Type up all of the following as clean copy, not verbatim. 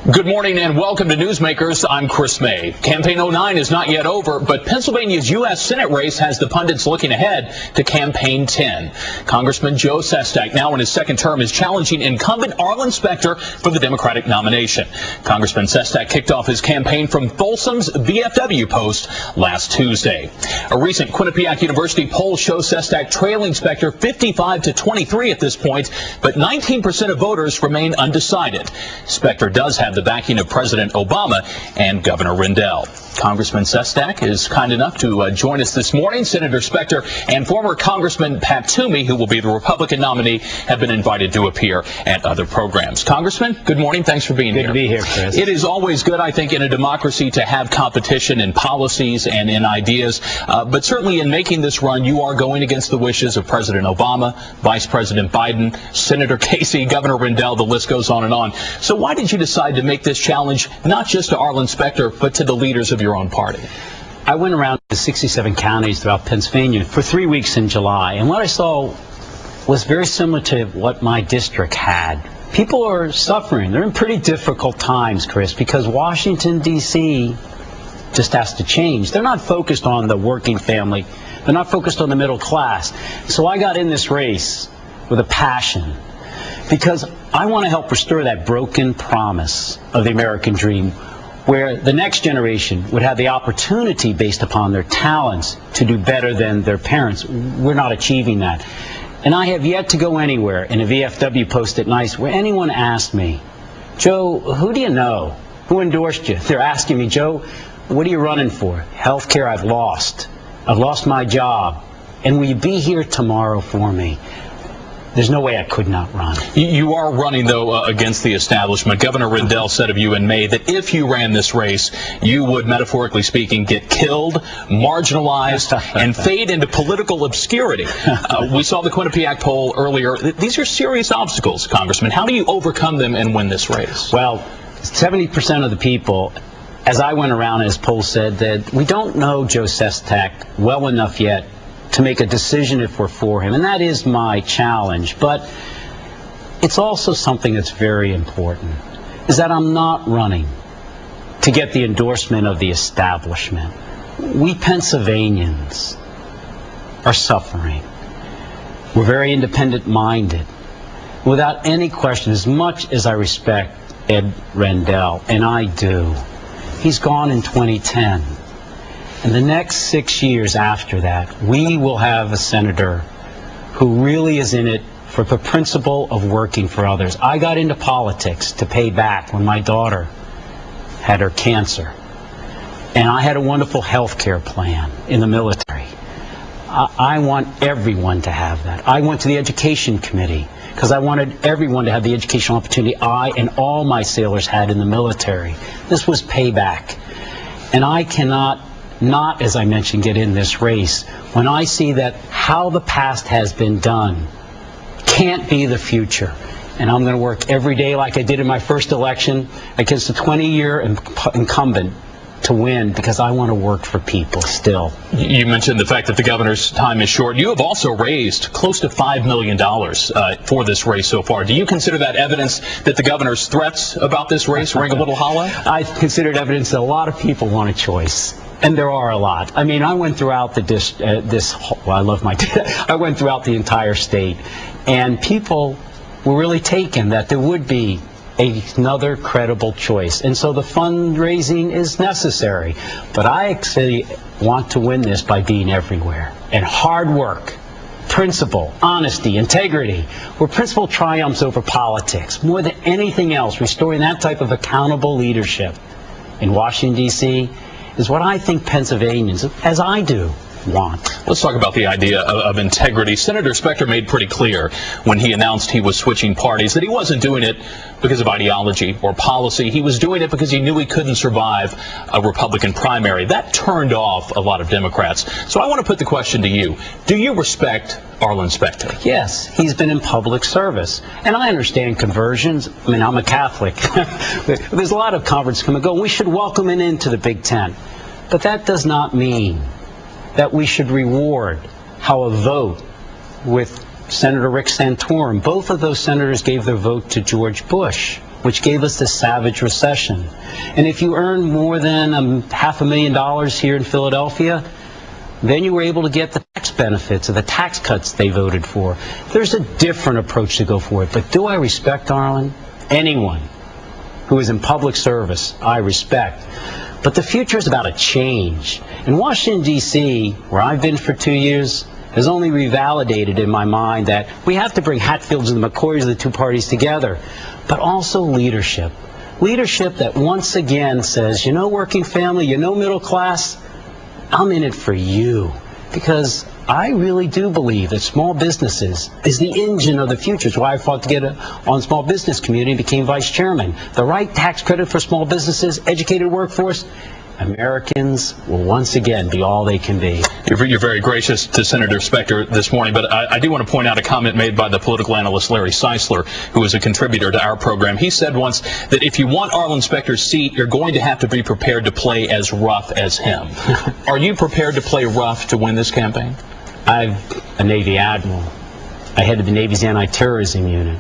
Good morning and welcome to Newsmakers. I'm Chris May. Campaign 09 is not yet over, but Pennsylvania's U.S. Senate race has the pundits looking ahead to Campaign 10. Congressman Joe Sestak, now in his second term, is challenging incumbent Arlen Specter for the Democratic nomination. Congressman Sestak kicked off his campaign from Folsom's VFW post last Tuesday. A recent Quinnipiac University poll shows Sestak trailing Specter 55-23 at this point, but 19% of voters remain undecided. Specter does have the backing of President Obama and Governor Rendell. Congressman Sestak is kind enough to join us this morning. Senator Specter and former Congressman Pat Toomey, who will be the Republican nominee, have been invited to appear at other programs. Congressman, good morning. Thanks for being here. Good to be here, Chris. It is always good, I think, in a democracy to have competition in policies and in ideas. But certainly in making this run, you are going against the wishes of President Obama, Vice President Biden, Senator Casey, Governor Rendell, the list goes on and on. So why did you decide to make this challenge not just to Arlen Specter, but to the leaders of your own party? I went around to 67 counties throughout Pennsylvania for 3 weeks in July, and what I saw was very similar to what my district had. People are suffering. They're in pretty difficult times, Chris, because Washington, D.C. just has to change. They're not focused on the working family. They're not focused on the middle class. So I got in this race with a passion, because I want to help restore that broken promise of the American dream, where the next generation would have the opportunity, based upon their talents, to do better than their parents. We're not achieving that. And I have yet to go anywhere in a VFW post at night where anyone asked me, Joe, who do you know? Who endorsed you? They're asking me, Joe, what are you running for? Health care I've lost. I've lost my job. And will you be here tomorrow for me? There's no way I could not run. You are running, though, against the establishment. Governor Rendell said of you in May that if you ran this race, you would, metaphorically speaking, get killed, marginalized, and fade into political obscurity. We saw the Quinnipiac poll earlier. These are serious obstacles, Congressman. How do you overcome them and win this race? Well, 70% of the people, as I went around, as polls said, that we don't know Joe Sestak well enough yet to make a decision if we're for him, and that is my challenge. But it's also something that's very important, is that I'm not running to get the endorsement of the establishment. We Pennsylvanians are suffering. We're very independent-minded. Without any question, as much as I respect Ed Rendell, and I do, he's gone in 2010. And the next 6 years after that, we will have a senator who really is in it for the principle of working for others. I got into politics to pay back when my daughter had her cancer. And I had a wonderful health care plan in the military. I want everyone to have that. I went to the education committee because I wanted everyone to have the educational opportunity I and all my sailors had in the military. This was payback. And I cannot not, as I mentioned, get in this race when I see that how the past has been done can't be the future. And I'm going to work every day like I did in my first election against a 20-year incumbent to win, because I want to work for people still. You mentioned the fact that the governor's time is short. You have also raised close to $5 million for this race so far. Do you consider that evidence that the governor's threats about this race ring a little hollow? I consider it evidence that a lot of people want a choice. And there are a lot. I mean, I went throughout I went throughout the entire state, and people were really taken that there would be another credible choice. And so the fundraising is necessary. But I actually want to win this by being everywhere. And hard work, principle, honesty, integrity, where principle triumphs over politics. More than anything else, restoring that type of accountable leadership in Washington, D.C., is what I think Pennsylvanians, as I do, want. Let's talk about the idea of integrity. Senator Specter made pretty clear when he announced he was switching parties that he wasn't doing it because of ideology or policy. He was doing it because he knew he couldn't survive a Republican primary. That turned off a lot of Democrats. So I want to put the question to you. Do you respect Arlen Specter? Yes, he's been in public service. And I understand conversions. I mean, I'm a Catholic. There's a lot of converts come and go. We should welcome him into the Big Tent. But that does not mean that we should reward how a vote with Senator Rick Santorum. Both of those senators gave their vote to George Bush which gave us this savage recession. And if you earn more than $500,000 here in Philadelphia, then you were able to get the tax benefits or the tax cuts they voted for. There's a different approach to go for it. But do I respect, Arlen? Anyone who is in public service, I respect. But the future is about a change. In Washington, D.C., where I've been for 2 years, has only revalidated in my mind that we have to bring Hatfields and the McCoys of the two parties together, but also leadership. Leadership that once again says, you know, working family, you know, middle class, I'm in it for you. Because I really do believe that small businesses is the engine of the future. It's why I fought to get on small business community and became vice chairman. The right tax credit for small businesses, educated workforce, Americans will once again be all they can be. You're very gracious to Senator Specter this morning, but I do want to point out a comment made by the political analyst Larry Seisler, who is a contributor to our program. He said once that if you want Arlen Specter's seat, you're going to have to be prepared to play as rough as him. Are you prepared to play rough to win this campaign? I'm a Navy admiral. I headed the Navy's anti-terrorism unit.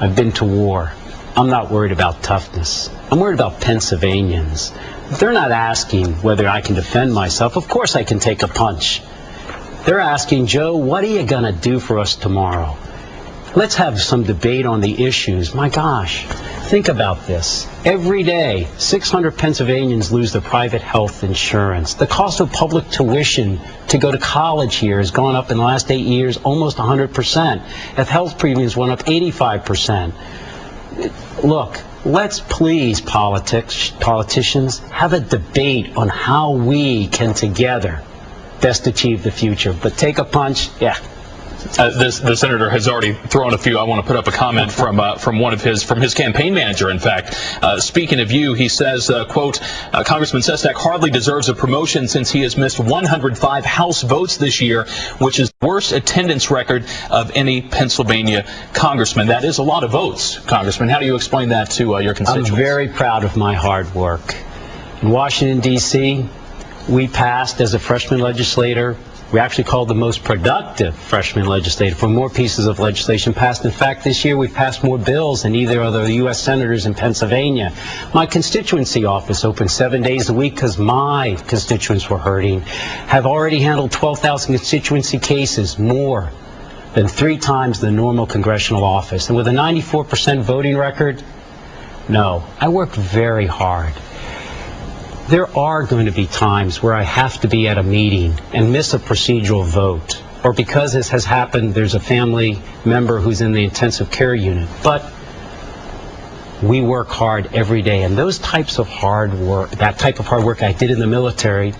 I've been to war. I'm not worried about toughness. I'm worried about Pennsylvanians. They're not asking whether I can defend myself. Of course I can take a punch. They're asking, Joe, what are you going to do for us tomorrow? Let's have some debate on the issues. My gosh, think about this. Every day, 600 Pennsylvanians lose their private health insurance. The cost of public tuition to go to college here has gone up in the last 8 years almost 100%. If health premiums went up 85%. Look, let's please, politicians, have a debate on how we can together best achieve the future. But take a punch, yeah. The senator has already thrown a few. I want to put up a comment from his campaign manager. In fact, speaking of you, he says, quote, Congressman Sestak hardly deserves a promotion since he has missed 105 House votes this year, which is the worst attendance record of any Pennsylvania congressman. That is a lot of votes, Congressman. How do you explain that to your constituents? I'm very proud of my hard work. In Washington, D.C., we passed as a freshman legislator. We actually called the most productive freshman legislator for more pieces of legislation passed. In fact, this year we've passed more bills than either of the U.S. senators in Pennsylvania. My constituency office, open 7 days a week because my constituents were hurting, have already handled 12,000 constituency cases, more than 3 times the normal congressional office. And with a 94% voting record, no, I work very hard. There are going to be times where I have to be at a meeting and miss a procedural vote, or because this has happened, there's a family member who's in the intensive care unit. But we work hard every day, and those types of hard work, that type of hard work I did in the military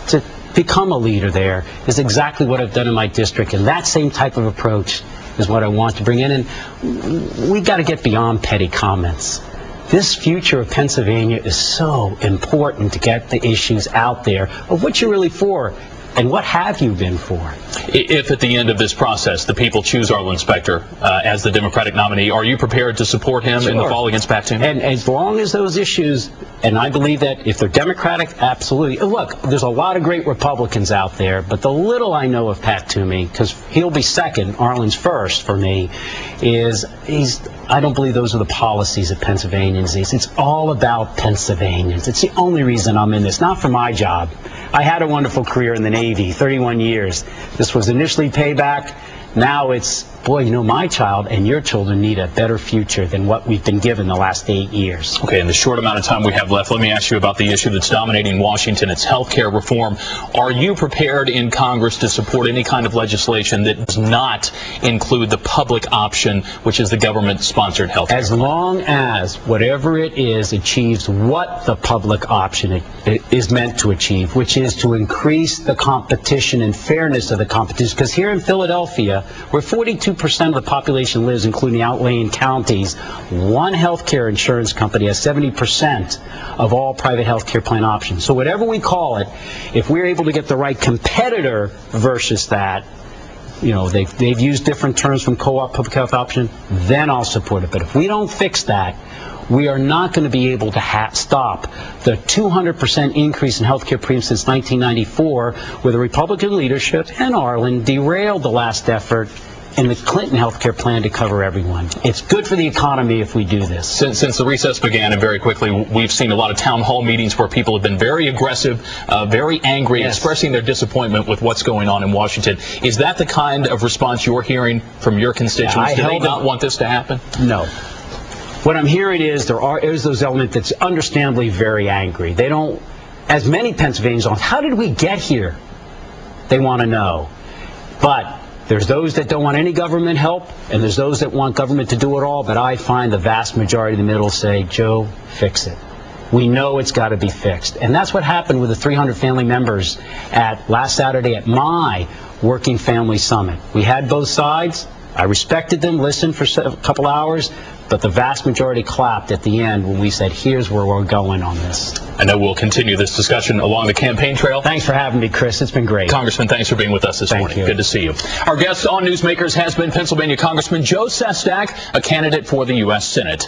to become a leader there, is exactly what I've done in my district, and that same type of approach is what I want to bring in. And we got to get beyond petty comments. This future of Pennsylvania is so important to get the issues out there of what you're really for and what have you been for. If at the end of this process the people choose Arlen Specter as the Democratic nominee, are you prepared to support him in the fall against Pat Toomey? And as long as those issues, and I believe that if they're Democratic, absolutely. Look, there's a lot of great Republicans out there, but the little I know of Pat Toomey, because he'll be second, Arlen's first for me, is I don't believe those are the policies of Pennsylvanians. It's all about Pennsylvanians. It's the only reason I'm in this, not for my job. I had a wonderful career in the Navy, 31 years. This was initially payback. Now it's, boy, you know, my child and your children need a better future than what we've been given the last 8 years. Okay, in the short amount of time we have left, let me ask you about the issue that's dominating Washington. It's health care reform. Are you prepared in Congress to support any kind of legislation that does not include the public option, which is the government-sponsored health care? As long as whatever it is achieves what the public option is meant to achieve, which is to increase the competition and fairness of the competition. Because here in Philadelphia, where 42% of the population lives, including the outlying counties, one health care insurance company has 70% of all private health care plan options. So whatever we call it, if we're able to get the right competitor versus that, you know, they've used different terms from co-op public health option, then I'll support it. But if we don't fix that, we are not going to be able to stop the 200% increase in health care premiums since 1994, where the Republican leadership and Arlen derailed the last effort in the Clinton health care plan to cover everyone. It's good for the economy if we do this. Since the recess began, and very quickly, we've seen a lot of town hall meetings where people have been very aggressive, very angry, Yes. expressing their disappointment with what's going on in Washington. Is that the kind of response you're hearing from your constituents? Do they not want this to happen? No. What I'm hearing is there's those elements that's understandably very angry. They don't, as many Pennsylvanians are, how did we get here? They want to know. But there's those that don't want any government help, and there's those that want government to do it all, but I find the vast majority in the middle say, Joe, fix it. We know it's got to be fixed. And that's what happened with the 300 family members at last Saturday at my Working Family Summit. We had both sides. I respected them, listened for a couple hours, but the vast majority clapped at the end when we said, here's where we're going on this. I know we'll continue this discussion along the campaign trail. Thanks for having me, Chris. It's been great. Congressman, thanks for being with us this morning. Thank you. Good to see you. Our guest on Newsmakers has been Pennsylvania Congressman Joe Sestak, a candidate for the U.S. Senate.